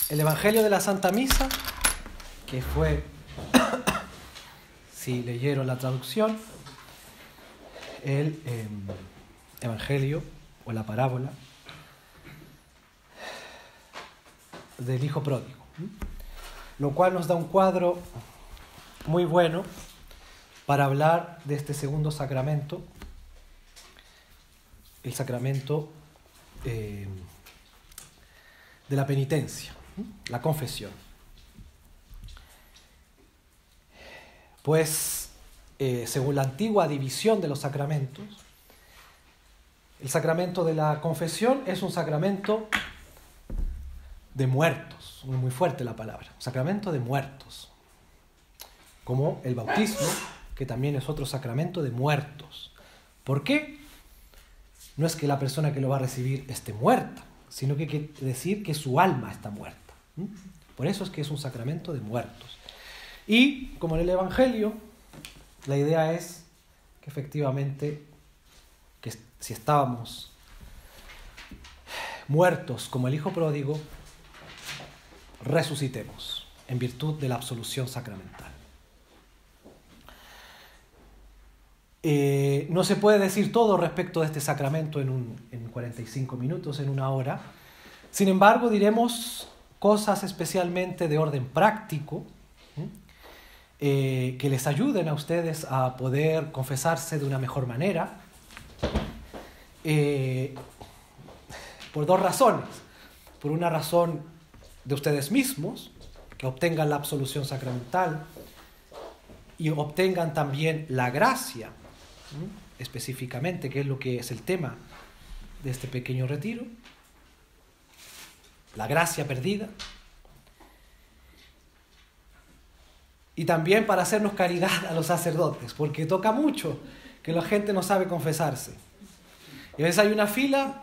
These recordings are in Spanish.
El Evangelio de la Santa Misa, que fue, si leyeron la traducción, el Evangelio o la parábola del Hijo Pródigo, lo cual nos da un cuadro muy bueno para hablar de este segundo sacramento, el sacramento de la penitencia, la confesión. Pues, según la antigua división de los sacramentos, el sacramento de la confesión es un sacramento de muertos, muy fuerte la palabra, un sacramento de muertos, como el bautismo, que también es otro sacramento de muertos. ¿Por qué? No es que la persona que lo va a recibir esté muerta, sino que quiere decir que su alma está muerta. Por eso es que es un sacramento de muertos. Y, como en el Evangelio, la idea es que efectivamente, que si estábamos muertos como el Hijo Pródigo, resucitemos en virtud de la absolución sacramental. No se puede decir todo respecto de este sacramento en 45 minutos, en una hora. Sin embargo, diremos cosas especialmente de orden práctico, que les ayuden a ustedes a poder confesarse de una mejor manera, por dos razones. Por una razón de ustedes mismos, que obtengan la absolución sacramental y obtengan también la gracia, específicamente, que es lo que es el tema de este pequeño retiro, la gracia perdida. Y también para hacernos caridad a los sacerdotes, porque toca mucho que la gente no sabe confesarse. Y a veces hay una fila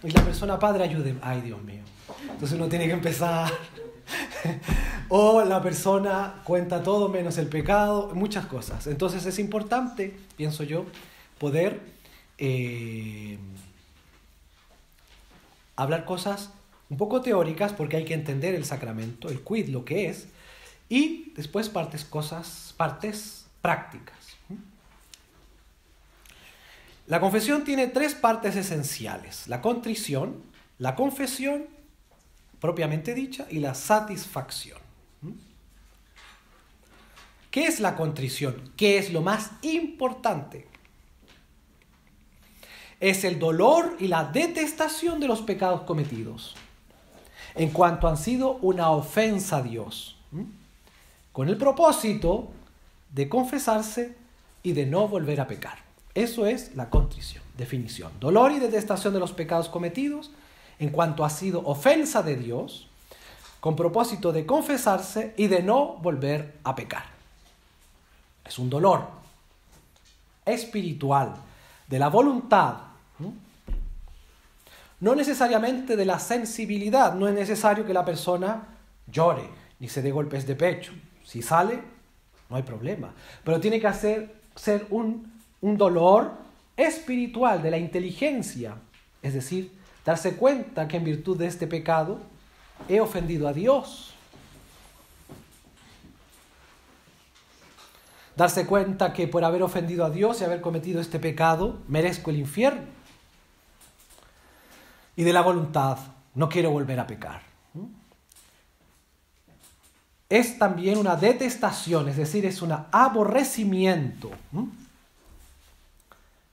y la persona, padre, ayúdeme. Ay, Dios mío. Entonces uno tiene que empezar. O la persona cuenta todo menos el pecado, muchas cosas. Entonces es importante, pienso yo, poder hablar cosas un poco teóricas, porque hay que entender el sacramento, el quid, lo que es, y después partes prácticas. La confesión tiene tres partes esenciales: la contrición, la confesión propiamente dicha y la satisfacción. ¿Qué es la contrición? ¿Qué es lo más importante? Es el dolor y la detestación de los pecados cometidos, en cuanto han sido una ofensa a Dios, con el propósito de confesarse y de no volver a pecar. Eso es la contrición. Definición: dolor y detestación de los pecados cometidos, en cuanto ha sido ofensa de Dios, con propósito de confesarse y de no volver a pecar. Es un dolor espiritual, de la voluntad, no necesariamente de la sensibilidad. No es necesario que la persona llore ni se dé golpes de pecho. Si sale, no hay problema. Pero tiene que ser un dolor espiritual, de la inteligencia, es decir, darse cuenta que en virtud de este pecado he ofendido a Dios. Darse cuenta que por haber ofendido a Dios y haber cometido este pecado, merezco el infierno. Y de la voluntad, no quiero volver a pecar. Es también una detestación, es decir, es un aborrecimiento.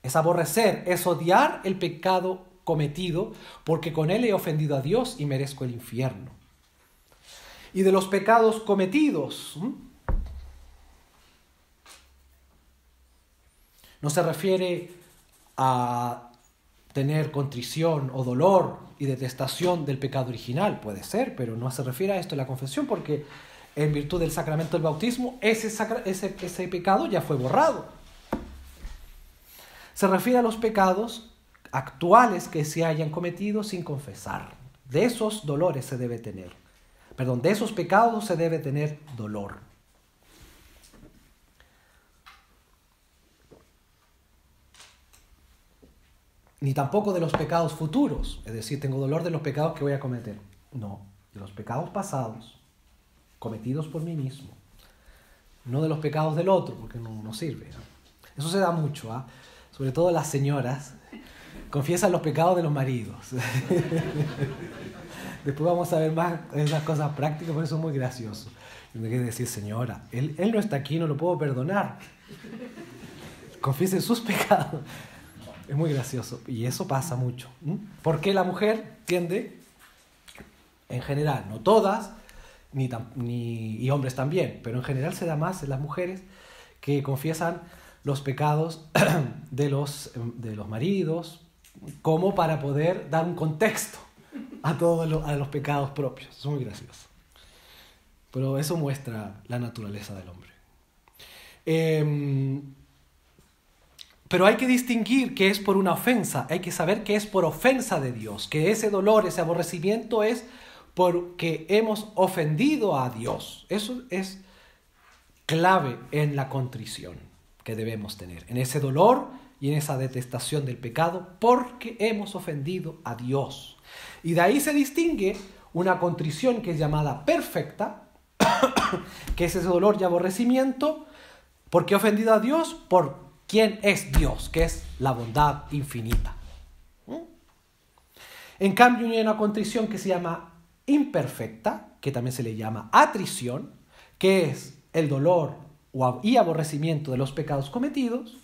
Es aborrecer, es odiar el pecado cometido, porque con él he ofendido a Dios y merezco el infierno. Y de los pecados cometidos, no se refiere a tener contrición o dolor y detestación del pecado original, puede ser, pero no se refiere a esto en la confesión, porque en virtud del sacramento del bautismo ese pecado ya fue borrado. Se refiere a los pecados actuales que se hayan cometido sin confesar. De esos dolores se debe tener. De esos pecados se debe tener dolor. Ni tampoco de los pecados futuros. Es decir, tengo dolor de los pecados que voy a cometer. No. de los pecados pasados cometidos por mí mismo, no de los pecados del otro, porque no sirve, ¿no? Eso se da mucho, ¿eh? Sobre todo las señoras confiesan los pecados de los maridos. Después vamos a ver más esas cosas prácticas, pero eso es muy gracioso. Tiene que decir, señora, él no está aquí, no lo puedo perdonar. Confiesen sus pecados. Es muy gracioso. Y eso pasa mucho. Porque la mujer tiende, en general, no todas, y hombres también, pero en general se da más en las mujeres que confiesan los pecados de los maridos, como para poder dar un contexto a los pecados propios. Es muy gracioso. Pero eso muestra la naturaleza del hombre. Pero hay que distinguir que es por una ofensa. Hay que saber que es por ofensa de Dios. Que ese dolor, ese aborrecimiento es porque hemos ofendido a Dios. Eso es clave en la contrición que debemos tener. En ese dolor y en esa detestación del pecado porque hemos ofendido a Dios. Y de ahí se distingue una contrición que es llamada perfecta, que es ese dolor y aborrecimiento porque he ofendido a Dios por quien es Dios, que es la bondad infinita. En cambio, hay una contrición que se llama imperfecta, que también se le llama atrición, que es el dolor y aborrecimiento de los pecados cometidos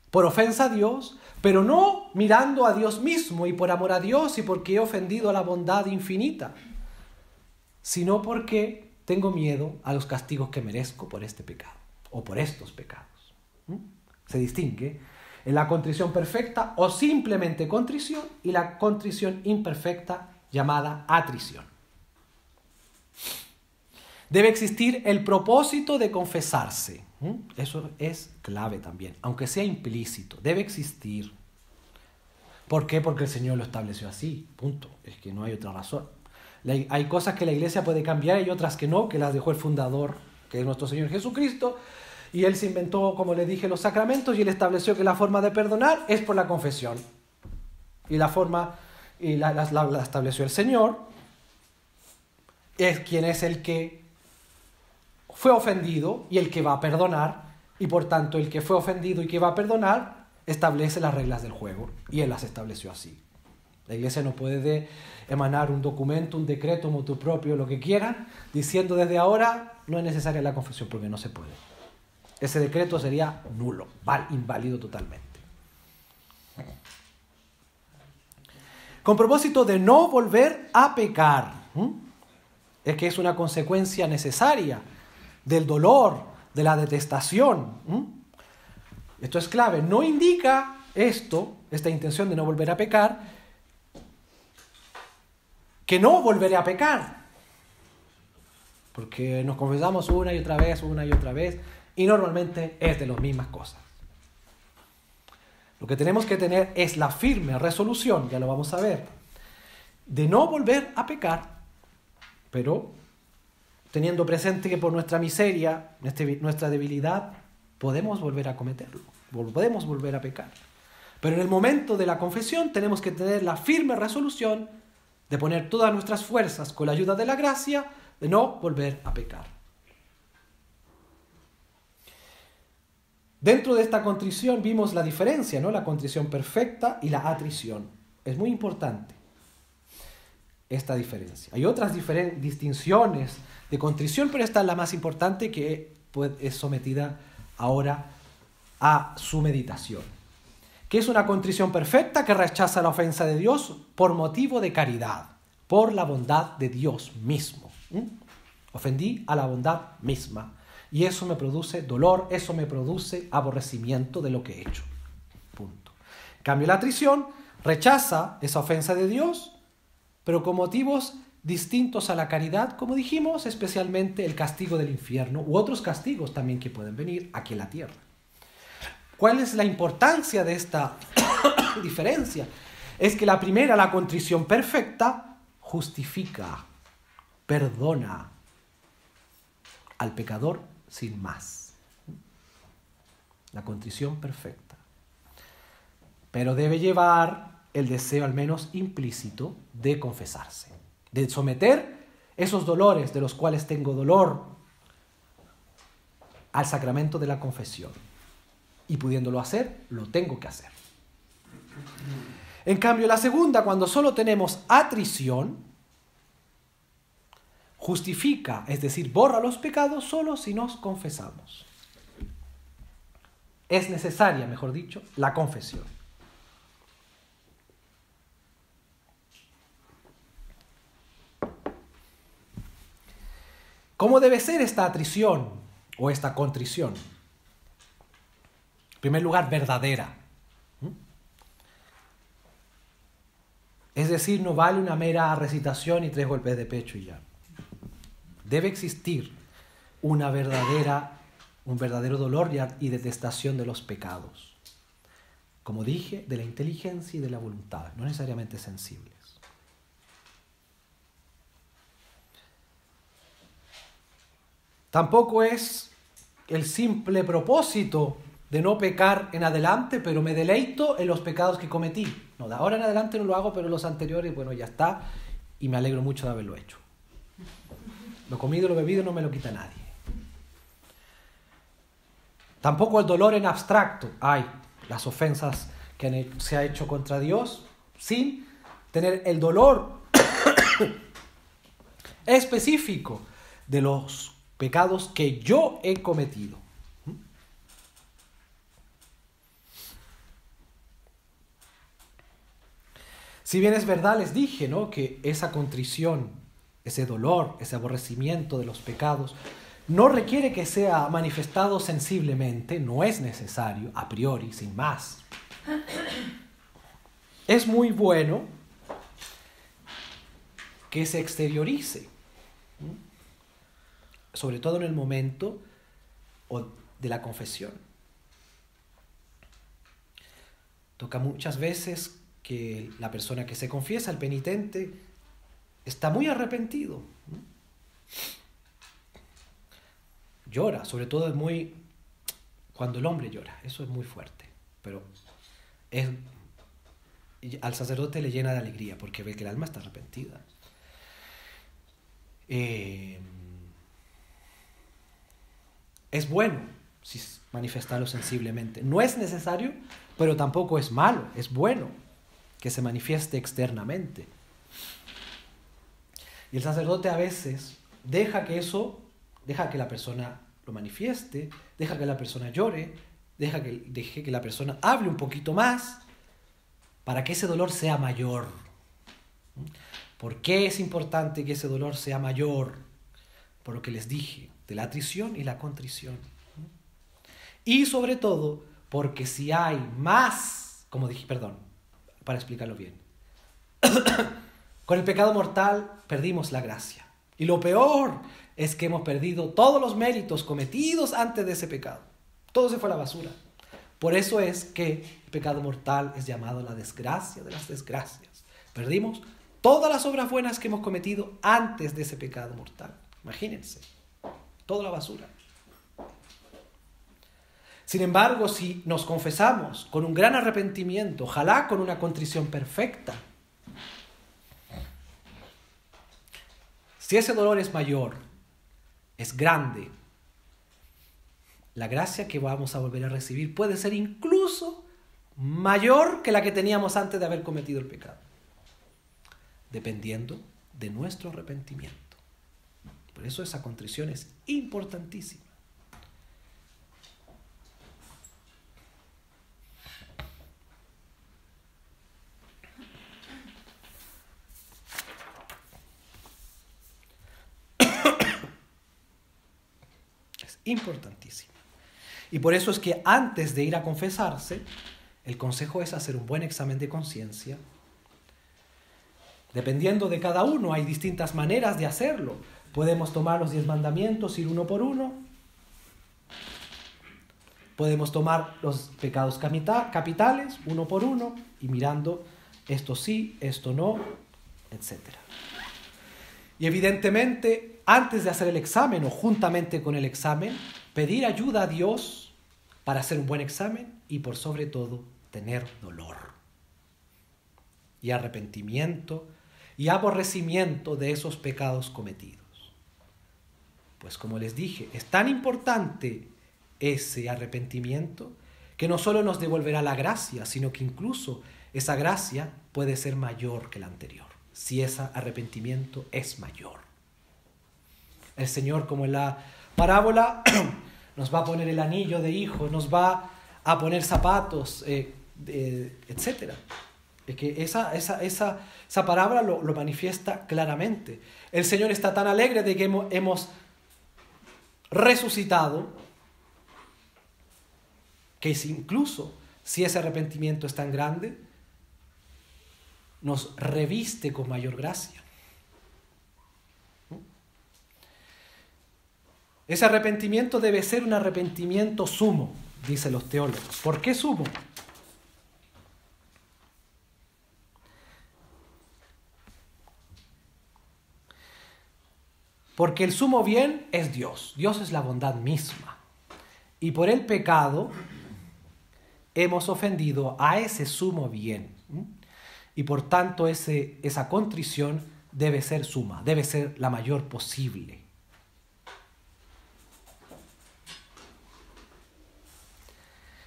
por ofensa a Dios, pero no mirando a Dios mismo y por amor a Dios y porque he ofendido a la bondad infinita, sino porque tengo miedo a los castigos que merezco por este pecado o por estos pecados. Se distingue en la contrición perfecta o simplemente contrición y la contrición imperfecta llamada atrición. Debe existir el propósito de confesarse. Eso es clave también, aunque sea implícito. Debe existir. ¿Por qué? Porque el Señor lo estableció así. Punto. Es que no hay otra razón. Hay cosas que la iglesia puede cambiar y otras que no, que las dejó el fundador, que es nuestro Señor Jesucristo. Y Él se inventó, como les dije, los sacramentos y Él estableció que la forma de perdonar es por la confesión. Y la forma la estableció el Señor. Es quien es el que fue ofendido y el que va a perdonar. Y por tanto, el que fue ofendido y que va a perdonar establece las reglas del juego. Y Él las estableció así. La iglesia no puede emanar un documento, un decreto, motu propio, lo que quieran, diciendo desde ahora no es necesaria la confesión, porque no se puede. Ese decreto sería nulo, inválido totalmente. Con propósito de no volver a pecar. Es que es una consecuencia necesaria del dolor, de la detestación. Esto es clave. No indica esta intención de no volver a pecar, que no volveré a pecar. Porque nos confesamos una y otra vez, y normalmente es de las mismas cosas. Lo que tenemos que tener es la firme resolución, ya lo vamos a ver, de no volver a pecar, pero teniendo presente que por nuestra miseria, nuestra debilidad, podemos volver a cometerlo, podemos volver a pecar. Pero en el momento de la confesión tenemos que tener la firme resolución de poner todas nuestras fuerzas con la ayuda de la gracia, de no volver a pecar. Dentro de esta contrición vimos la diferencia, ¿no? La contrición perfecta y la atrición. Es muy importante esta diferencia. Hay otras distinciones de contrición, pero esta es la más importante que es sometida ahora a su meditación. Que es una contrición perfecta que rechaza la ofensa de Dios por motivo de caridad, por la bondad de Dios mismo. Ofendí a la bondad misma. Y eso me produce dolor, eso me produce aborrecimiento de lo que he hecho. Punto. En cambio, la atrición rechaza esa ofensa de Dios, pero con motivos distintos a la caridad, como dijimos, especialmente el castigo del infierno u otros castigos también que pueden venir aquí en la tierra. ¿Cuál es la importancia de esta diferencia? Es que la primera, la contrición perfecta, justifica, perdona al pecador sin más. La contrición perfecta. Pero debe llevar el deseo al menos implícito de confesarse, de someter esos dolores de los cuales tengo dolor al sacramento de la confesión. Y pudiéndolo hacer, lo tengo que hacer. En cambio, la segunda, cuando solo tenemos atrición, justifica, es decir, borra los pecados solo si nos confesamos. Es necesaria, mejor dicho, la confesión. ¿Cómo debe ser esta atrición o esta contrición? En primer lugar, verdadera. Es decir, no vale una mera recitación y 3 golpes de pecho y ya. Debe existir un verdadero dolor y detestación de los pecados. Como dije, de la inteligencia y de la voluntad, no necesariamente sensibles. Tampoco es el simple propósito de no pecar en adelante, pero me deleito en los pecados que cometí. No, de ahora en adelante no lo hago, pero los anteriores, bueno, ya está, y me alegro mucho de haberlo hecho. Lo comido, lo bebido no me lo quita nadie. Tampoco el dolor en abstracto. Hay las ofensas que se ha hecho contra Dios, sin tener el dolor específico de los pecados que yo he cometido. Si bien es verdad, les dije, ¿no?, que esa contrición, ese dolor, ese aborrecimiento de los pecados, no requiere que sea manifestado sensiblemente, no es necesario, a priori, sin más. Es muy bueno que se exteriorice, sobre todo en el momento de la confesión. Toca muchas veces que la persona que se confiesa, el penitente, está muy arrepentido. Llora, sobre todo cuando el hombre llora, eso es muy fuerte, pero al sacerdote le llena de alegría porque ve que el alma está arrepentida. Es bueno si manifestarlo sensiblemente. No es necesario, pero tampoco es malo, es bueno que se manifieste externamente. Y el sacerdote a veces deja que la persona lo manifieste, deja que la persona llore, deje que la persona hable un poquito más para que ese dolor sea mayor. ¿Por qué es importante que ese dolor sea mayor? Por lo que les dije, de la atrición y la contrición. Y sobre todo, porque si hay más, para explicarlo bien, con el pecado mortal perdimos la gracia. Y lo peor es que hemos perdido todos los méritos cometidos antes de ese pecado. Todo se fue a la basura. Por eso es que el pecado mortal es llamado la desgracia de las desgracias. Perdimos todas las obras buenas que hemos cometido antes de ese pecado mortal. Imagínense, toda la basura. Sin embargo, si nos confesamos con un gran arrepentimiento, ojalá con una contrición perfecta, si ese dolor es mayor, es grande, la gracia que vamos a volver a recibir puede ser incluso mayor que la que teníamos antes de haber cometido el pecado, dependiendo de nuestro arrepentimiento. Por eso esa contrición es importantísima. Es importantísima. Y por eso es que antes de ir a confesarse, el consejo es hacer un buen examen de conciencia. Dependiendo de cada uno, hay distintas maneras de hacerlo. Podemos tomar los 10 mandamientos, ir uno por uno. Podemos tomar los pecados capitales, uno por uno, y mirando esto sí, esto no, etc. Y evidentemente, antes de hacer el examen o juntamente con el examen, pedir ayuda a Dios para hacer un buen examen y por sobre todo, tener dolor. y arrepentimiento y aborrecimiento de esos pecados cometidos. Pues como les dije, es tan importante ese arrepentimiento que no solo nos devolverá la gracia, sino que incluso esa gracia puede ser mayor que la anterior, si ese arrepentimiento es mayor. El Señor, como en la parábola, nos va a poner el anillo de hijo, nos va a poner zapatos, etc. Es que esa parábola lo manifiesta claramente. El Señor está tan alegre de que hemos resucitado, que incluso si ese arrepentimiento es tan grande, nos reviste con mayor gracia. Ese arrepentimiento debe ser un arrepentimiento sumo, dicen los teólogos. ¿Por qué sumo? Porque el sumo bien es Dios. Dios es la bondad misma. Y por el pecado hemos ofendido a ese sumo bien. Y por tanto esa contrición debe ser suma, debe ser la mayor posible.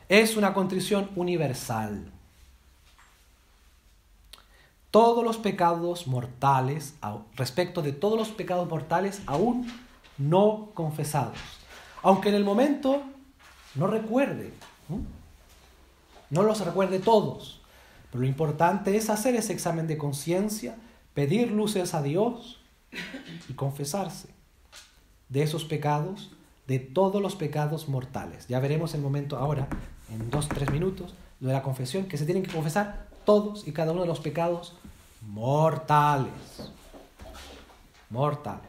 Es una contrición universal. Todos los pecados mortales, respecto de todos los pecados mortales aún no confesados. Aunque en el momento no recuerde, no los recuerde todos. Pero lo importante es hacer ese examen de conciencia, pedir luces a Dios y confesarse de esos pecados, de todos los pecados mortales. Ya veremos el momento ahora, en 2-3 minutos, lo de la confesión, que se tienen que confesar todos y cada uno de los pecados mortales. Mortales.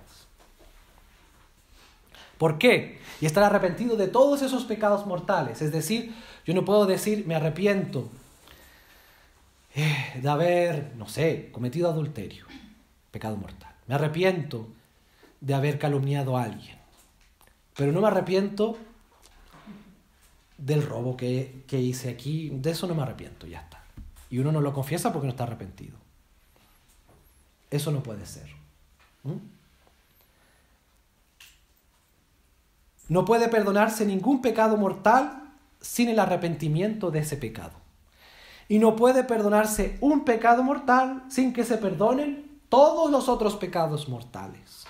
¿Por qué? Y estar arrepentido de todos esos pecados mortales. Es decir, yo no puedo decir, me arrepiento de haber, cometido adulterio, pecado mortal. Me arrepiento de haber calumniado a alguien. Pero no me arrepiento del robo que hice aquí. De eso no me arrepiento, ya está. Y uno no lo confiesa porque no está arrepentido. Eso no puede ser. No puede perdonarse ningún pecado mortal sin el arrepentimiento de ese pecado. Y no puede perdonarse un pecado mortal sin que se perdonen todos los otros pecados mortales.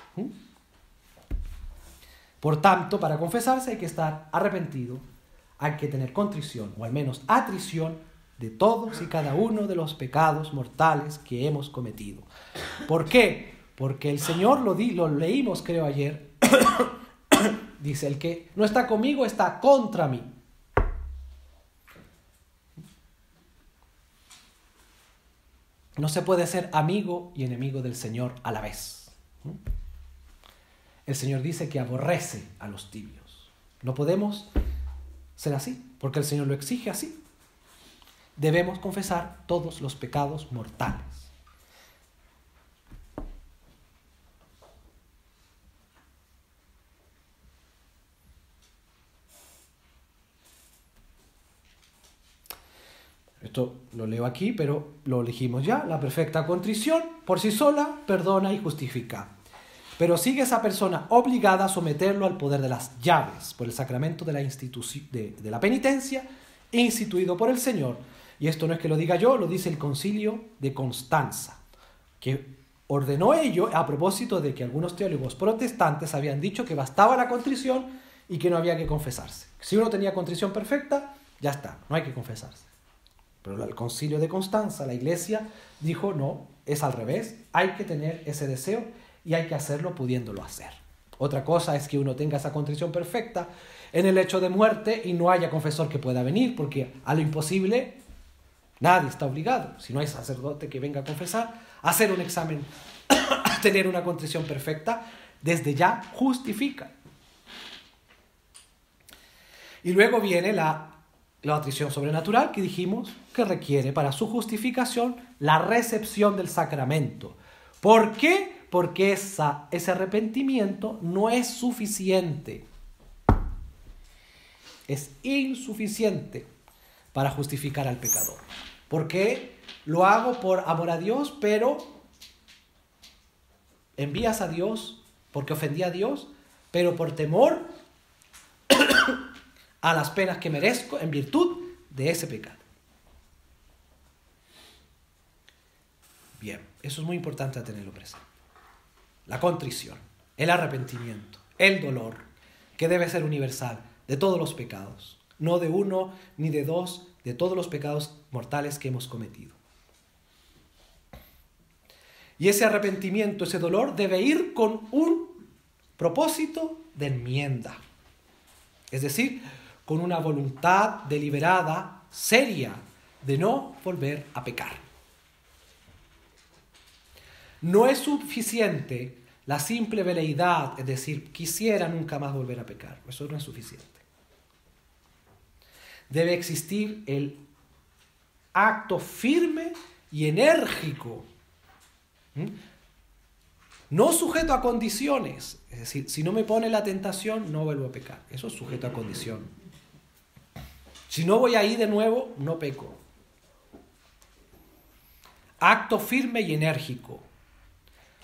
Por tanto, para confesarse hay que estar arrepentido, hay que tener contrición, o al menos atrición, de todos y cada uno de los pecados mortales que hemos cometido. ¿Por qué? Porque el Señor, lo leímos creo ayer, dice, el que no está conmigo está contra mí. No se puede ser amigo y enemigo del Señor a la vez. El Señor dice que aborrece a los tibios. No podemos ser así, porque el Señor lo exige así. Debemos confesar todos los pecados mortales. Esto lo leo aquí, pero lo elegimos ya. La perfecta contrición, por sí sola, perdona y justifica. Pero sigue esa persona obligada a someterlo al poder de las llaves, por el sacramento de la penitencia, instituido por el Señor. Y esto no es que lo diga yo, lo dice el Concilio de Constanza, que ordenó ello a propósito de que algunos teólogos protestantes habían dicho que bastaba la contrición y que no había que confesarse. Si uno tenía contrición perfecta, ya está, no hay que confesarse. Pero el Concilio de Constanza, la Iglesia, dijo no, es al revés, hay que tener ese deseo y hay que hacerlo pudiéndolo hacer. Otra cosa es que uno tenga esa contrición perfecta en el hecho de muerte y no haya confesor que pueda venir, porque a lo imposible nadie está obligado. Si no hay sacerdote que venga a confesar, hacer un examen, tener una contrición perfecta, desde ya justifica. Y luego viene la atrición sobrenatural que dijimos que requiere para su justificación la recepción del sacramento. ¿Por qué? Porque ese arrepentimiento no es suficiente. Es insuficiente para justificar al pecador. ¿Por qué? lo hago por amor a Dios, pero en vías a Dios, porque ofendí a Dios, pero por temor a las penas que merezco en virtud de ese pecado. Bien, eso es muy importante tenerlo presente. La contrición, el arrepentimiento, el dolor, que debe ser universal de todos los pecados, no de uno ni de dos, de todos los pecados mortales que hemos cometido. Y ese arrepentimiento, ese dolor, debe ir con un propósito de enmienda. Es decir, con una voluntad deliberada, seria, de no volver a pecar. No es suficiente la simple veleidad, es decir, quisiera nunca más volver a pecar. Eso no es suficiente. Debe existir el acto firme y enérgico, no sujeto a condiciones. Es decir, si no me pone la tentación, no vuelvo a pecar. Eso es sujeto a condición. Si no voy ahí de nuevo, no peco. Acto firme y enérgico.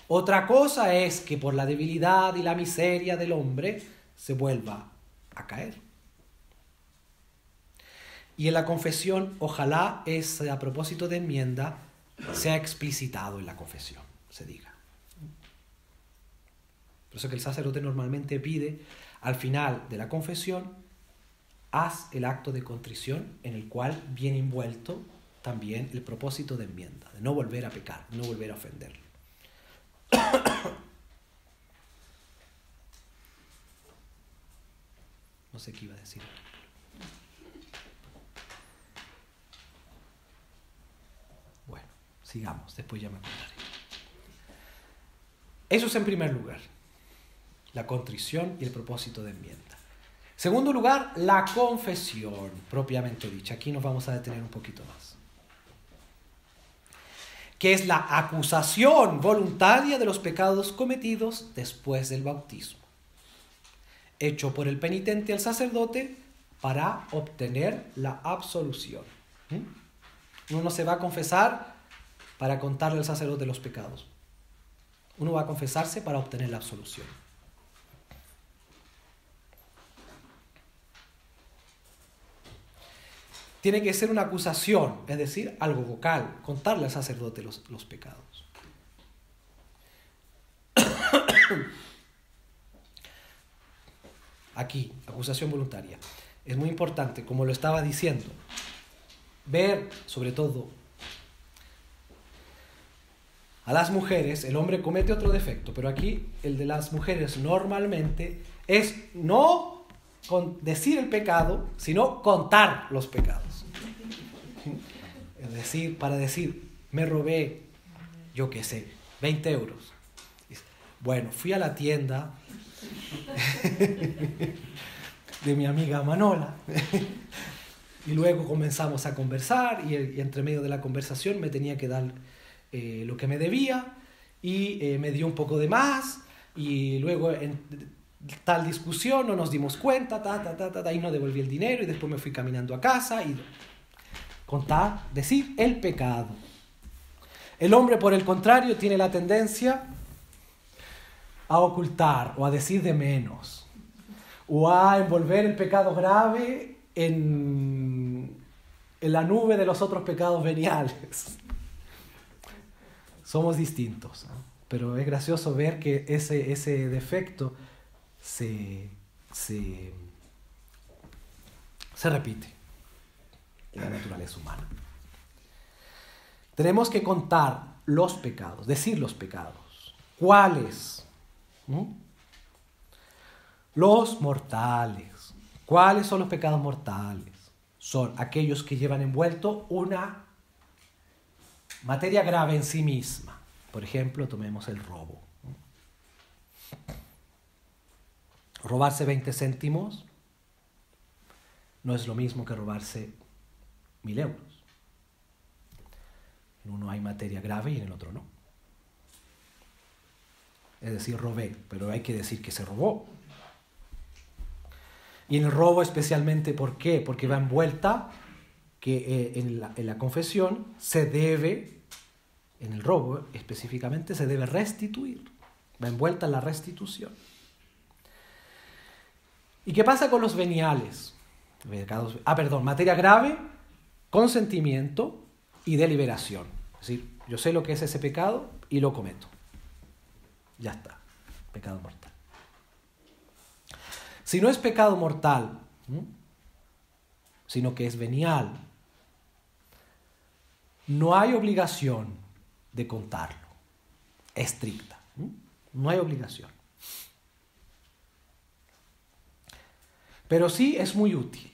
Otra cosa es que por la debilidad y la miseria del hombre se vuelva a caer. Y en la confesión, ojalá ese a propósito de enmienda sea explicitado en la confesión, se diga. Por eso que el sacerdote normalmente pide al final de la confesión, haz el acto de contrición en el cual viene envuelto también el propósito de enmienda, de no volver a pecar, no volver a ofenderle. No sé qué iba a decir. Bueno, sigamos, después ya me acordaré. Eso es en primer lugar, la contrición y el propósito de enmienda. Segundo lugar, la confesión, propiamente dicha. Aquí nos vamos a detener un poquito más. Que es la acusación voluntaria de los pecados cometidos después del bautismo, hecho por el penitente al sacerdote para obtener la absolución. Uno no se va a confesar para contarle al sacerdote los pecados. Uno va a confesarse para obtener la absolución. Tiene que ser una acusación, es decir, algo vocal, contarle al sacerdote los pecados. Aquí, acusación voluntaria. Es muy importante, como lo estaba diciendo, ver, sobre todo, a las mujeres. El hombre comete otro defecto, pero aquí el de las mujeres normalmente es no decir el pecado, sino contar los pecados. Es decir, para decir, me robé, yo qué sé, 20 euros. Bueno, fui a la tienda de mi amiga Manola y luego comenzamos a conversar y entre medio de la conversación me tenía que dar lo que me debía y me dio un poco de más y luego en tal discusión no nos dimos cuenta, y no devolví el dinero y después me fui caminando a casa y contar, decir el pecado. El hombre, por el contrario, tiene la tendencia a ocultar o a decir de menos o a envolver el pecado grave en la nube de los otros pecados veniales. Somos distintos, ¿no? Pero es gracioso ver que ese defecto se repite en la naturaleza humana. Tenemos que contar los pecados, decir los pecados. ¿Cuáles? Los mortales. ¿Cuáles son los pecados mortales? Son aquellos que llevan envuelto una materia grave en sí misma. Por ejemplo, tomemos el robo. Robarse 20 céntimos no es lo mismo que robarse 1.000 euros. En uno hay materia grave y en el otro no. Es decir, robé, pero hay que decir que se robó. Y en el robo especialmente, ¿por qué? Porque va envuelta que en la confesión se debe, en el robo específicamente, se debe restituir. Va envuelta en la restitución. ¿Y qué pasa con los veniales? Materia grave, consentimiento y deliberación. Es decir, yo sé lo que es ese pecado y lo cometo. Ya está. Pecado mortal. Si no es pecado mortal, sino que es venial, no hay obligación de contarlo. Estricta. No hay obligación. Pero sí es muy útil,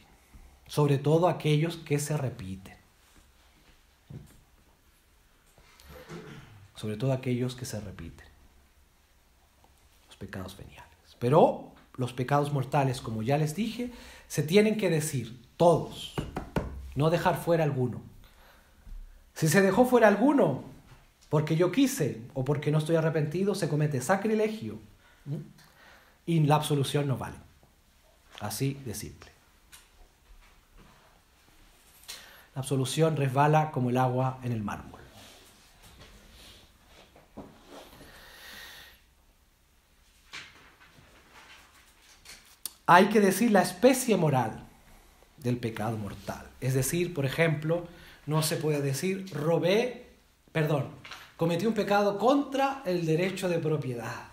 sobre todo aquellos que se repiten. Sobre todo aquellos que se repiten. Los pecados veniales. Pero los pecados mortales, como ya les dije, se tienen que decir todos. No dejar fuera alguno. Si se dejó fuera alguno, porque yo quise o porque no estoy arrepentido, se comete sacrilegio. Y la absolución no vale. Así de simple. La absolución resbala como el agua en el mármol. Hay que decir la especie moral del pecado mortal. Es decir, por ejemplo, no se puede decir cometí un pecado contra el derecho de propiedad.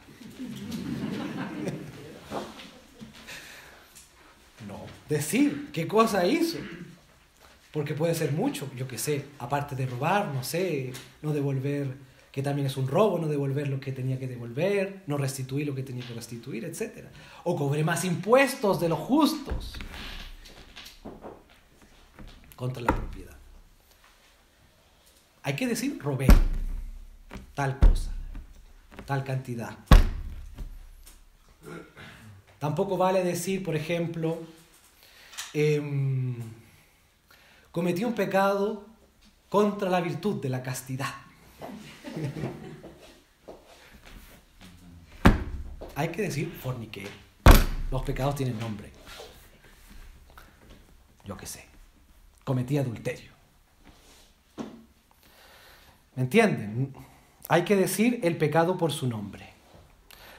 No, decir qué cosa hizo. Porque puede ser mucho, yo qué sé, aparte de robar, no sé, no devolver, que también es un robo, no devolver lo que tenía que devolver, no restituir lo que tenía que restituir, etc. O cobré más impuestos de los justos contra la propiedad. Hay que decir, robé tal cosa, tal cantidad. Tampoco vale decir, por ejemplo, cometí un pecado contra la virtud de la castidad. Hay que decir, forniqué. Los pecados tienen nombre. Yo qué sé. Cometí adulterio. ¿Me entienden? Hay que decir el pecado por su nombre.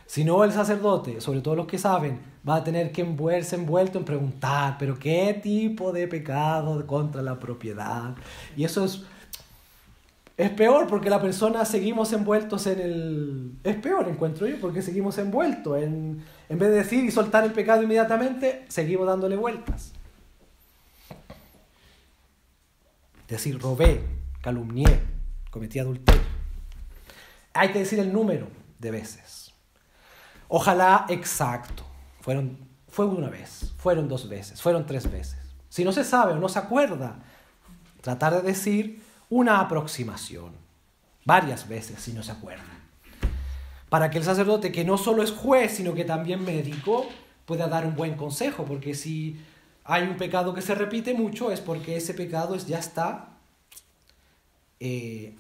Si no, el sacerdote, sobre todo los que saben, va a tener que verse envuelto en preguntar, pero ¿qué tipo de pecado contra la propiedad? Y eso es peor porque la persona seguimos envueltos en el... Es peor, encuentro yo, porque seguimos envueltos en vez de decir y soltar el pecado inmediatamente, seguimos dándole vueltas. Decir, robé, calumnié, cometí adulterio. Hay que decir el número de veces. Ojalá exacto. Fue una vez, fueron 2 veces, fueron 3 veces. Si no se sabe o no se acuerda, tratar de decir una aproximación. Varias veces, si no se acuerda. Para que el sacerdote, que no solo es juez, sino que también médico, pueda dar un buen consejo. Porque si hay un pecado que se repite mucho, es porque ese pecado ya está en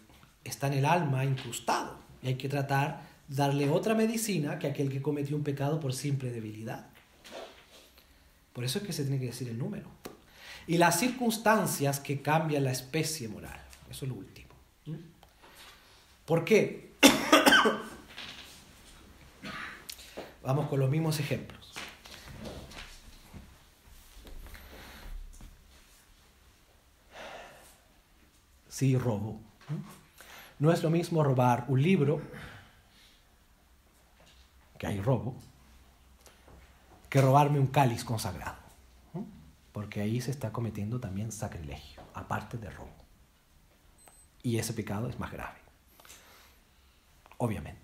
el alma incrustado. Y hay que tratar de darle otra medicina que aquel que cometió un pecado por simple debilidad. Por eso es que se tiene que decir el número. Y las circunstancias que cambian la especie moral. Eso es lo último. ¿Por qué? Vamos con los mismos ejemplos. Si robo. No es lo mismo robar un libro, que hay robo, que robarme un cáliz consagrado. Porque ahí se está cometiendo también sacrilegio, aparte de robo. Y ese pecado es más grave. Obviamente.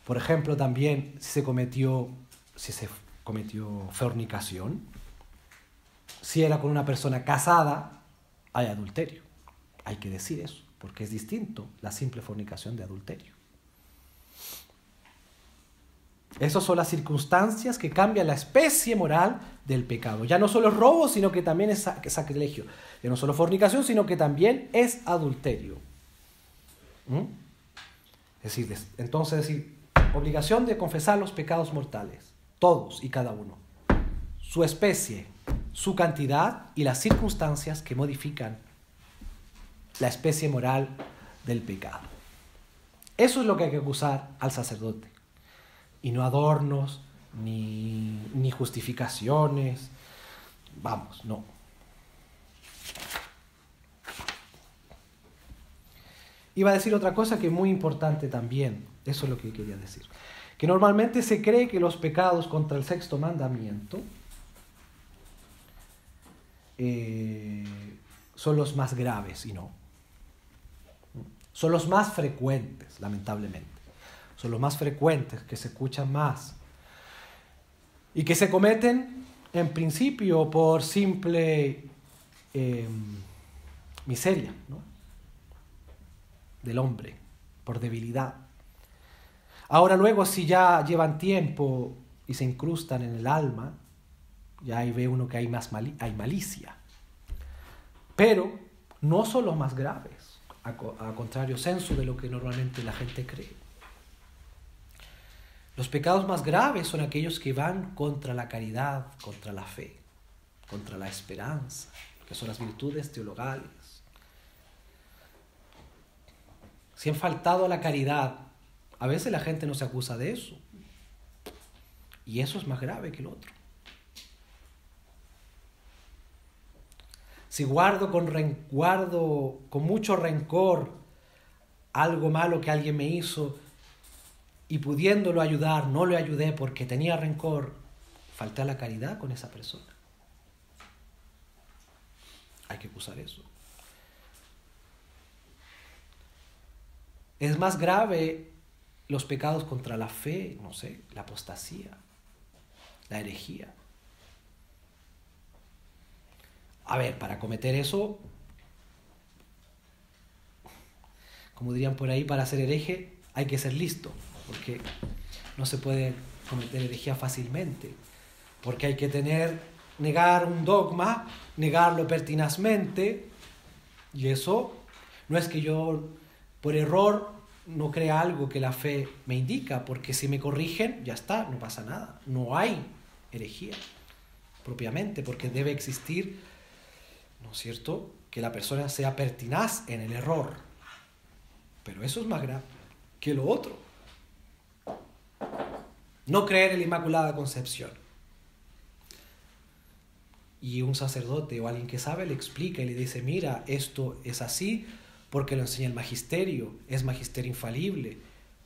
Por ejemplo, también si se cometió fornicación, si era con una persona casada, hay adulterio. Hay que decir eso, porque es distinto la simple fornicación de adulterio. Esas son las circunstancias que cambian la especie moral del pecado. Ya no solo es robo, sino que también es sacrilegio. Ya no solo fornicación, sino que también es adulterio. Es decir, obligación de confesar los pecados mortales. Todos y cada uno. Su especie, su cantidad y las circunstancias que modifican la especie moral del pecado. Eso es lo que hay que acusar al sacerdote. Y no adornos, ni justificaciones. Vamos, no. Iba a decir otra cosa que es muy importante también. Eso es lo que quería decir. Que normalmente se cree que los pecados contra el sexto mandamiento son los más graves, y no. Son los más frecuentes, lamentablemente. Son los más frecuentes, que se escuchan más. Y que se cometen, en principio, por simple miseria, ¿no?, del hombre, por debilidad. Ahora luego, si ya llevan tiempo y se incrustan en el alma, ya ahí ve uno que hay hay malicia. Pero no son los más graves, a contrario sensu de lo que normalmente la gente cree. Los pecados más graves son aquellos que van contra la caridad, contra la fe, contra la esperanza, que son las virtudes teologales. Si han faltado a la caridad, a veces la gente no se acusa de eso. Y eso es más grave que el otro. Si guardo con mucho rencor algo malo que alguien me hizo y pudiéndolo ayudar, no le ayudé porque tenía rencor, falté a la caridad con esa persona. Hay que acusar eso. Es más grave los pecados contra la fe, no sé, la apostasía, la herejía. A ver, para cometer eso, como dirían por ahí, para ser hereje hay que ser listo, porque no se puede cometer herejía fácilmente, porque hay que negar un dogma, negarlo pertinazmente, y eso no es que yo por error no crea algo que la fe me indica, porque si me corrigen, ya está, no pasa nada. No hay herejía propiamente, porque debe existir, ¿no es cierto?, que la persona sea pertinaz en el error. Pero eso es más grave que lo otro. No creer en la Inmaculada Concepción. Y un sacerdote o alguien que sabe le explica y le dice, mira, esto es así porque lo enseña el magisterio, es magisterio infalible,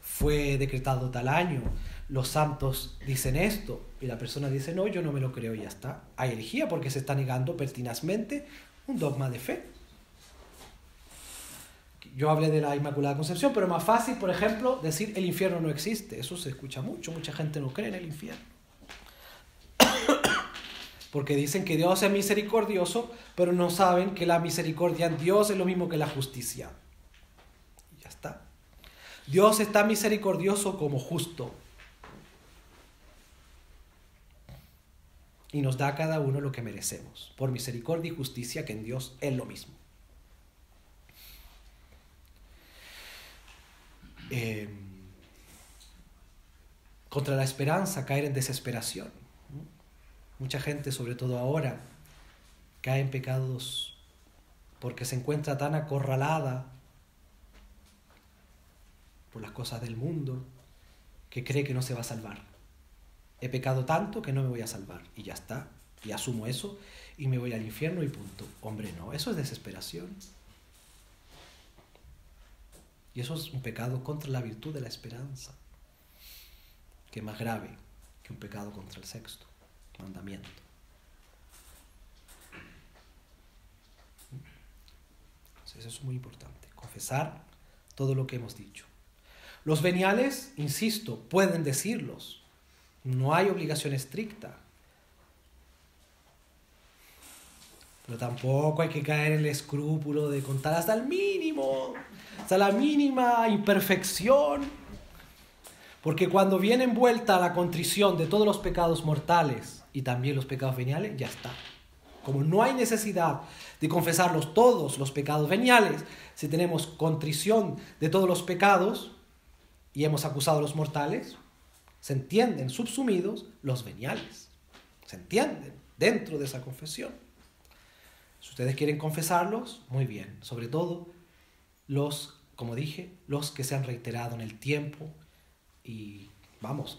fue decretado tal año, los santos dicen esto, y la persona dice, no, yo no me lo creo y ya está. Hay herejía porque se está negando pertinazmente un dogma de fe. Yo hablé de la Inmaculada Concepción, pero es más fácil, por ejemplo, decir el infierno no existe. Eso se escucha mucho, mucha gente no cree en el infierno. Porque dicen que Dios es misericordioso, pero no saben que la misericordia en Dios es lo mismo que la justicia. Y ya está. Dios está misericordioso como justo. Y nos da a cada uno lo que merecemos, por misericordia y justicia, que en Dios es lo mismo. Contra la esperanza, caer en desesperación. Mucha gente, sobre todo ahora, cae en pecados porque se encuentra tan acorralada por las cosas del mundo que cree que no se va a salvar. He pecado tanto que no me voy a salvar y ya está, y asumo eso y me voy al infierno y punto. Hombre, no, eso es desesperación. Y eso es un pecado contra la virtud de la esperanza, que es más grave que un pecado contra el sexto mandamiento. Entonces eso es muy importante, confesar todo lo que hemos dicho. Los veniales, insisto, pueden decirlos, no hay obligación estricta, pero tampoco hay que caer en el escrúpulo de contar hasta el mínimo, hasta la mínima imperfección. Porque cuando viene envuelta la contrición de todos los pecados mortales y también los pecados veniales, ya está. Como no hay necesidad de confesarlos todos los pecados veniales, si tenemos contrición de todos los pecados y hemos acusado a los mortales, se entienden subsumidos los veniales. Se entienden. dentro de esa confesión. Si ustedes quieren confesarlos, muy bien. Sobre todo los, como dije, los que se han reiterado en el tiempo y,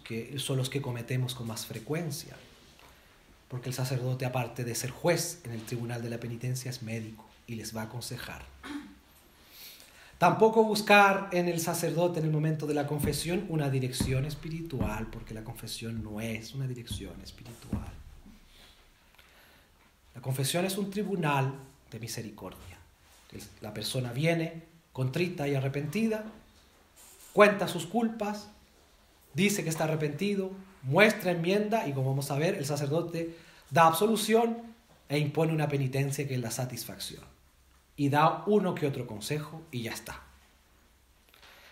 que son los que cometemos con más frecuencia. Porque el sacerdote, aparte de ser juez en el tribunal de la penitencia, es médico y les va a aconsejar. Tampoco buscar en el sacerdote en el momento de la confesión una dirección espiritual, porque la confesión no es una dirección espiritual. La confesión es un tribunal de misericordia. La persona viene contrita y arrepentida, cuenta sus culpas, dice que está arrepentido, muestra enmienda y, como vamos a ver, el sacerdote da absolución e impone una penitencia que es la satisfacción. Y da uno que otro consejo y ya está.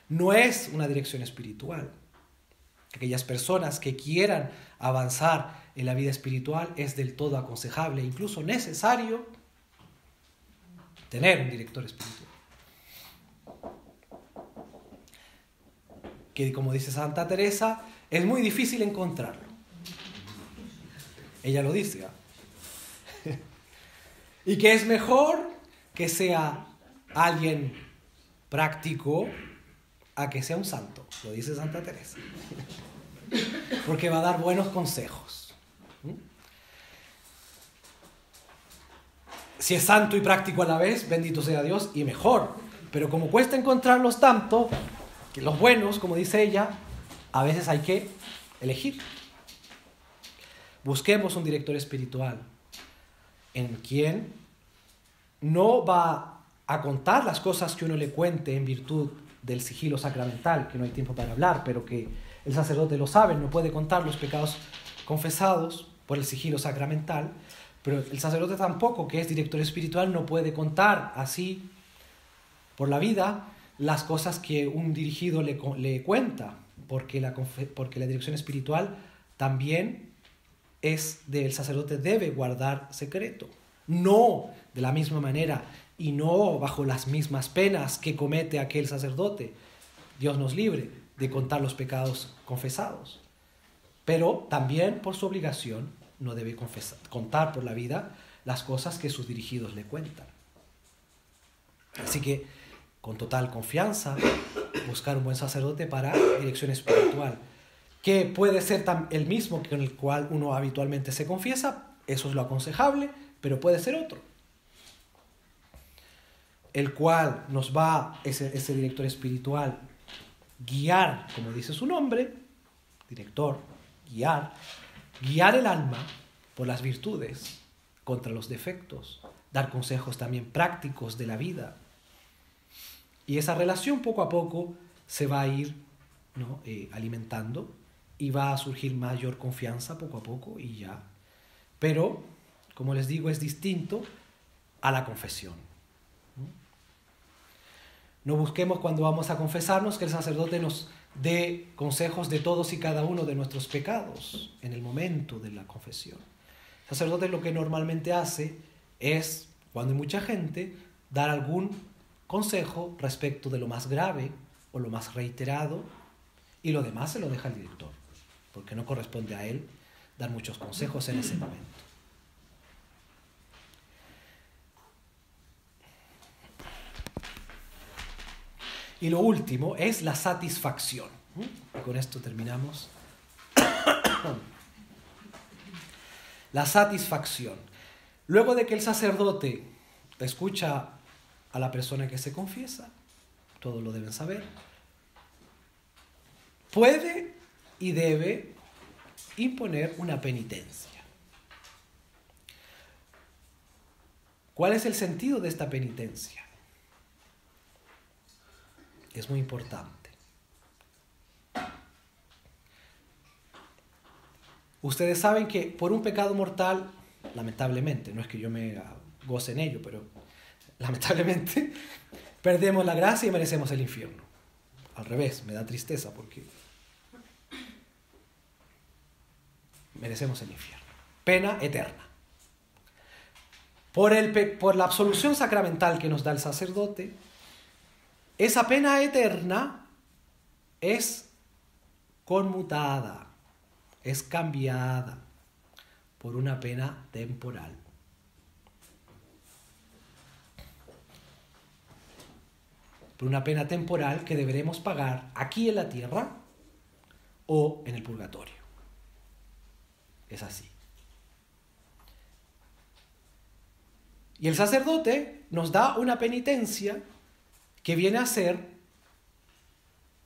No es una dirección espiritual. Aquellas personas que quieran avanzar en la vida espiritual es del todo aconsejable, incluso necesario, tener un director espiritual. Que, como dice Santa Teresa, es muy difícil encontrarlo. Ella lo dice. Y que es mejor que sea alguien práctico a que sea un santo, lo dice Santa Teresa. Porque va a dar buenos consejos. Si es santo y práctico a la vez, bendito sea Dios y mejor. Pero como cuesta encontrarlos tanto, que los buenos, como dice ella, a veces hay que elegir. Busquemos un director espiritual en quien no va a contar las cosas que uno le cuente en virtud del sigilo sacramental, que no hay tiempo para hablar, pero que el sacerdote lo sabe, no puede contar los pecados confesados por el sigilo sacramental, pero el sacerdote tampoco, que es director espiritual, no puede contar así por la vida las cosas que un dirigido le cuenta, porque la dirección espiritual también es del sacerdote, debe guardar secreto. No de la misma manera y no bajo las mismas penas que comete aquel sacerdote. Dios nos libre de contar los pecados confesados. Pero también por su obligación no debe contar por la vida las cosas que sus dirigidos le cuentan. Así que, con total confianza, buscar un buen sacerdote para dirección espiritual, que puede ser el mismo con el cual uno habitualmente se confiesa, eso es lo aconsejable, pero puede ser otro, el cual nos va, ese director espiritual, guiar, como dice su nombre, director, guiar el alma por las virtudes, contra los defectos, dar consejos también prácticos de la vida. Y esa relación poco a poco se va a ir, ¿no?, alimentando y va a surgir mayor confianza poco a poco y ya. Pero, como les digo, es distinto a la confesión. No busquemos cuando vamos a confesarnos que el sacerdote nos dé consejos de todos y cada uno de nuestros pecados en el momento de la confesión. El sacerdote lo que normalmente hace es, cuando hay mucha gente, dar algún consejo respecto de lo más grave o lo más reiterado, y lo demás se lo deja al director, porque no corresponde a él dar muchos consejos en ese momento. Y lo último es la satisfacción. Y con esto terminamos. La satisfacción. Luego de que el sacerdote escucha a la persona que se confiesa, todos lo deben saber, puede y debe imponer una penitencia. ¿Cuál es el sentido de esta penitencia? Es muy importante. Ustedes saben que por un pecado mortal, lamentablemente, no es que yo me goce en ello, pero lamentablemente perdemos la gracia y merecemos el infierno. Al revés, me da tristeza porque merecemos el infierno. Pena eterna. Por la absolución sacramental que nos da el sacerdote, esa pena eterna es conmutada, es cambiada por una pena temporal. Por una pena temporal que deberemos pagar aquí en la tierra o en el purgatorio. Es así. Y el sacerdote nos da una penitencia que viene a ser,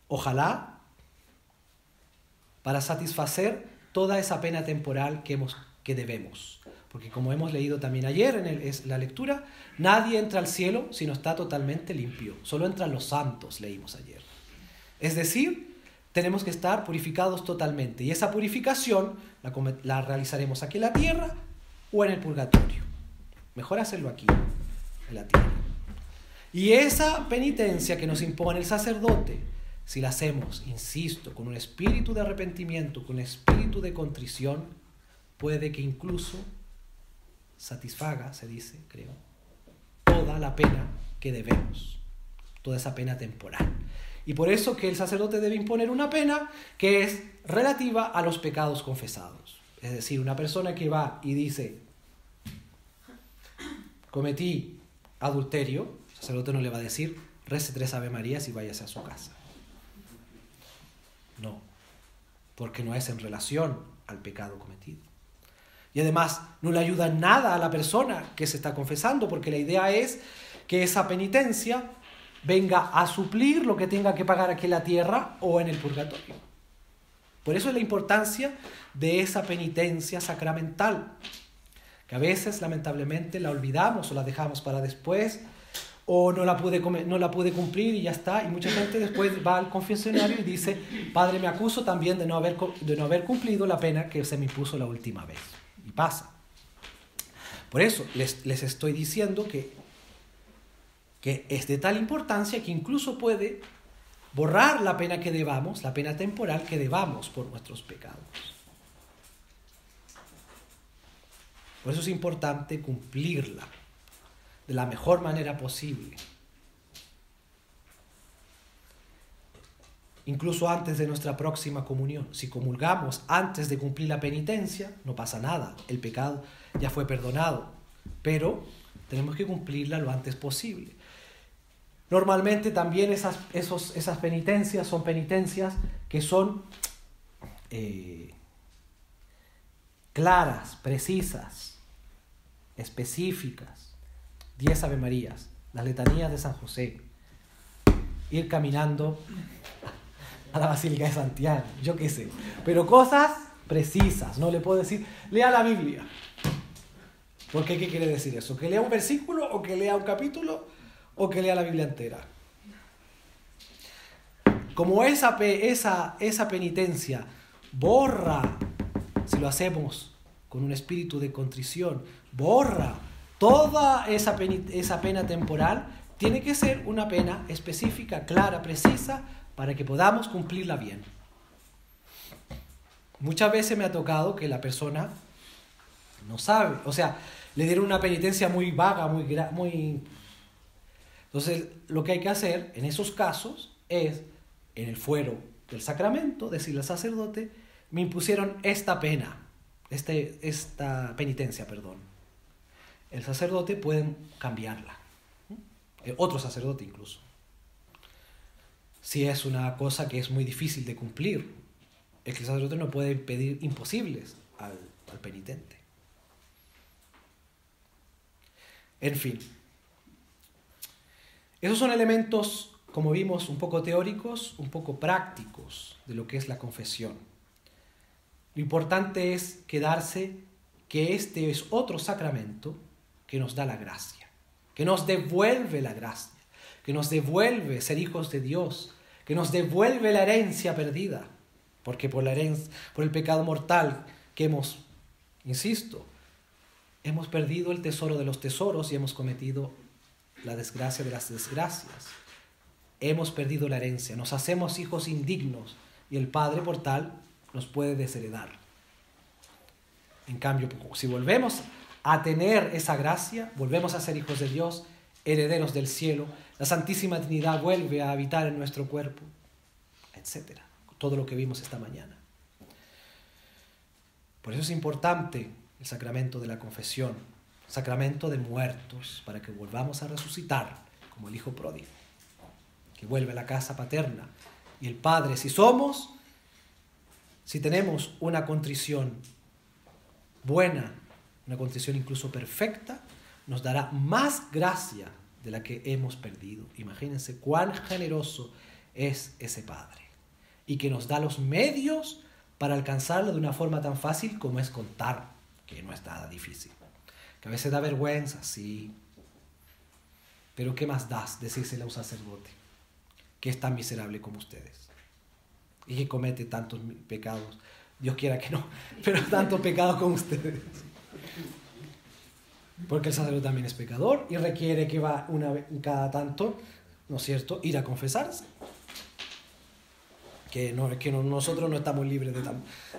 ojalá, para satisfacer toda esa pena temporal que debemos. Porque como hemos leído también ayer en la lectura, nadie entra al cielo si no está totalmente limpio. Solo entran los santos, leímos ayer. Es decir, tenemos que estar purificados totalmente. Y esa purificación la realizaremos aquí en la tierra o en el purgatorio. Mejor hacerlo aquí, en la tierra. Y esa penitencia que nos impone el sacerdote, si la hacemos, insisto, con un espíritu de arrepentimiento, con un espíritu de contrición, puede que incluso satisfaga, se dice, creo, toda la pena que debemos, toda esa pena temporal. Y por eso que el sacerdote debe imponer una pena que es relativa a los pecados confesados. Es decir, una persona que va y dice, cometí adulterio, el sacerdote no le va a decir, rece 3 Ave Marías y váyase a su casa. No, porque no es en relación al pecado cometido. Y además no le ayuda en nada a la persona que se está confesando, porque la idea es que esa penitencia venga a suplir lo que tenga que pagar aquí en la tierra o en el purgatorio. Por eso es la importancia de esa penitencia sacramental, que a veces lamentablemente la olvidamos o la dejamos para después, o no la pude cumplir y ya está. Y mucha gente después va al confesionario y dice, Padre, me acuso también de no haber cumplido la pena que se me impuso la última vez. Y pasa. Por eso les estoy diciendo que es de tal importancia que incluso puede borrar la pena que debamos, la pena temporal que debamos por nuestros pecados. Por eso es importante cumplirla de la mejor manera posible. Incluso antes de nuestra próxima comunión. Si comulgamos antes de cumplir la penitencia, no pasa nada. El pecado ya fue perdonado. Pero tenemos que cumplirla lo antes posible. Normalmente también esas penitencias son penitencias que son claras, precisas, específicas. 10 Ave Marías, las letanías de San José, ir caminando a la Basílica de Santiago, yo qué sé, pero cosas precisas. No le puedo decir, lea la Biblia. ¿Por qué? ¿Qué quiere decir eso? ¿Que lea un versículo o que lea un capítulo o que lea la Biblia entera? Como esa penitencia borra, si lo hacemos con un espíritu de contrición, borra toda esa pena temporal, tiene que ser una pena específica, clara, precisa, para que podamos cumplirla bien. Muchas veces me ha tocado que la persona no sabe, o sea, le dieron una penitencia muy vaga, muy... Entonces, lo que hay que hacer en esos casos es, en el fuero del sacramento, decirle al sacerdote, me impusieron esta pena, esta penitencia, perdón. El sacerdote puede cambiarla. Otro sacerdote incluso. Si es una cosa que es muy difícil de cumplir, el sacerdote no puede pedir imposibles al penitente. En fin. Esos son elementos, como vimos, un poco teóricos, un poco prácticos de lo que es la confesión. Lo importante es quedarse que este es otro sacramento que nos da la gracia, que nos devuelve la gracia, que nos devuelve ser hijos de Dios, que nos devuelve la herencia perdida, porque por el pecado mortal que hemos perdido el tesoro de los tesoros y hemos cometido la desgracia de las desgracias. Hemos perdido la herencia, nos hacemos hijos indignos y el Padre por tal nos puede desheredar. En cambio, si volvemos a tener esa gracia, volvemos a ser hijos de Dios, herederos del cielo, la Santísima Trinidad vuelve a habitar en nuestro cuerpo, etc. Todo lo que vimos esta mañana. Por eso es importante el sacramento de la confesión, sacramento de muertos, para que volvamos a resucitar, como el hijo pródigo, que vuelve a la casa paterna. Y el Padre, si tenemos una contrición buena, una contrición incluso perfecta, nos dará más gracia de la que hemos perdido. Imagínense cuán generoso es ese Padre, y que nos da los medios para alcanzarlo de una forma tan fácil como es contar, que no es nada difícil. Que a veces da vergüenza, sí. Pero ¿qué más das decírselo a un sacerdote que es tan miserable como ustedes y que comete tantos pecados? Dios quiera que no, pero tantos pecados como ustedes. Porque el sacerdote también es pecador y requiere que va una vez cada tanto, ¿no es cierto?, ir a confesarse. Nosotros no estamos libres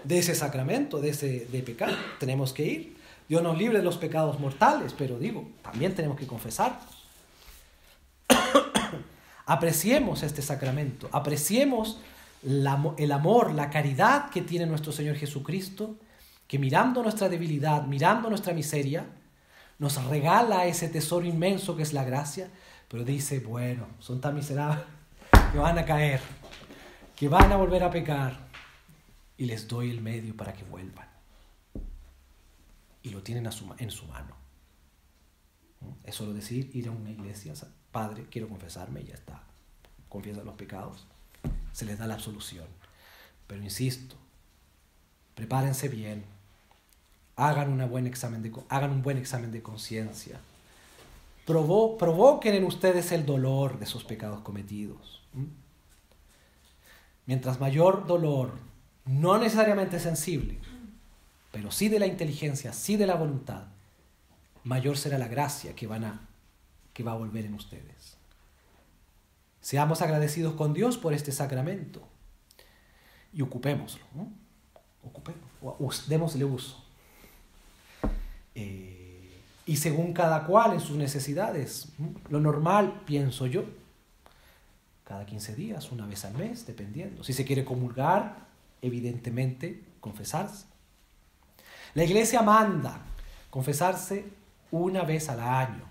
de ese sacramento, de pecado. Tenemos que ir. Dios nos libre de los pecados mortales, pero también tenemos que confesarnos. Apreciemos este sacramento, apreciemos el amor, la caridad que tiene nuestro Señor Jesucristo, que mirando nuestra debilidad, mirando nuestra miseria, nos regala ese tesoro inmenso que es la gracia, pero dice, bueno, son tan miserables que van a caer, que van a volver a pecar, y les doy el medio para que vuelvan. Y lo tienen en su mano. Es solo decir, ir a una iglesia, Padre, quiero confesarme, y ya está. Confiesan los pecados, se les da la absolución. Pero insisto, prepárense bien, hagan un buen examen de conciencia, provoquen en ustedes el dolor de esos pecados cometidos. Mientras mayor dolor, no necesariamente sensible, pero sí de la inteligencia, sí de la voluntad, mayor será la gracia que va a volver en ustedes. Seamos agradecidos con Dios por este sacramento y ocupémoslo, ¿no? Démosle uso. Y según cada cual en sus necesidades, lo normal, pienso yo, cada 15 días, una vez al mes, dependiendo. Si se quiere comulgar, evidentemente, confesarse. La Iglesia manda confesarse una vez al año.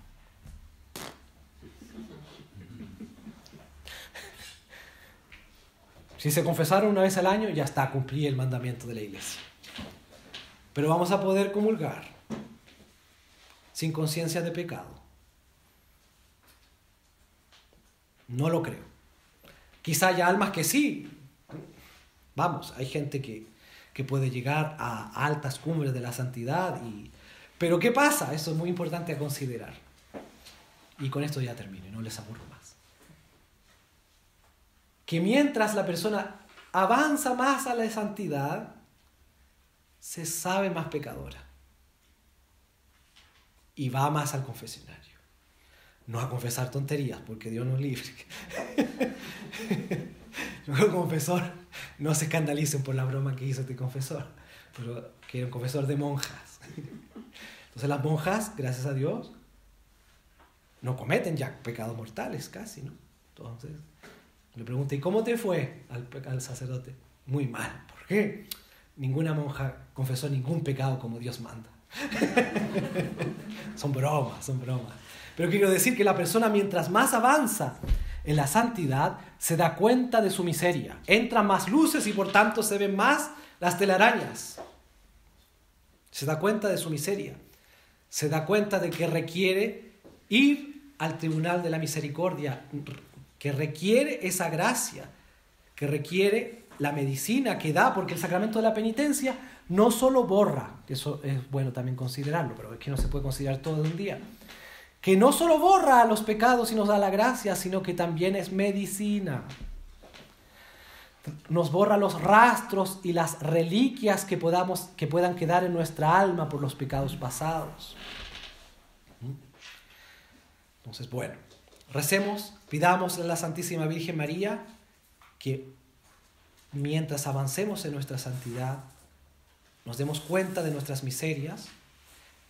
Si se confesaron una vez al año, ya está, cumplí el mandamiento de la Iglesia. Pero vamos a poder comulgar sin conciencia de pecado. No lo creo. Quizá haya almas que sí. Vamos, hay gente que puede llegar a altas cumbres de la santidad. Pero ¿qué pasa? Eso es muy importante a considerar. Y con esto ya termino y no les aburro más. Que mientras la persona avanza más a la santidad, se sabe más pecadora. Y va más al confesionario. No a confesar tonterías, porque Dios nos libre. El confesor, no se escandalicen por la broma que hizo este confesor, pero que era un confesor de monjas. Entonces las monjas, gracias a Dios, no cometen ya pecados mortales casi, ¿no? Entonces le pregunté, ¿y cómo te fue al sacerdote? Muy mal. ¿Por qué? Ninguna monja confesó ningún pecado como Dios manda. Son bromas. Pero quiero decir que la persona, mientras más avanza en la santidad, se da cuenta de su miseria. Entran más luces y por tanto se ven más las telarañas. Se da cuenta de su miseria. Se da cuenta de que requiere ir al tribunal de la misericordia, que requiere esa gracia, que requiere la medicina que da, porque el sacramento de la penitencia no solo borra, que eso es bueno también considerarlo, pero es que no se puede considerar todo de un día, que no solo borra los pecados y nos da la gracia, sino que también es medicina. Nos borra los rastros y las reliquias que puedan quedar en nuestra alma por los pecados pasados. Entonces, bueno, recemos, pidamos a la Santísima Virgen María que mientras avancemos en nuestra santidad, nos demos cuenta de nuestras miserias,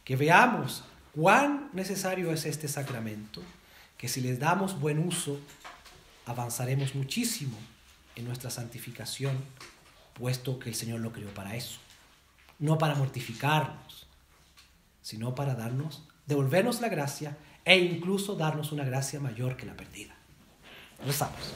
que veamos cuán necesario es este sacramento, que si les damos buen uso, avanzaremos muchísimo en nuestra santificación, puesto que el Señor lo creó para eso, no para mortificarnos, sino para devolvernos la gracia e incluso darnos una gracia mayor que la perdida. Rezamos.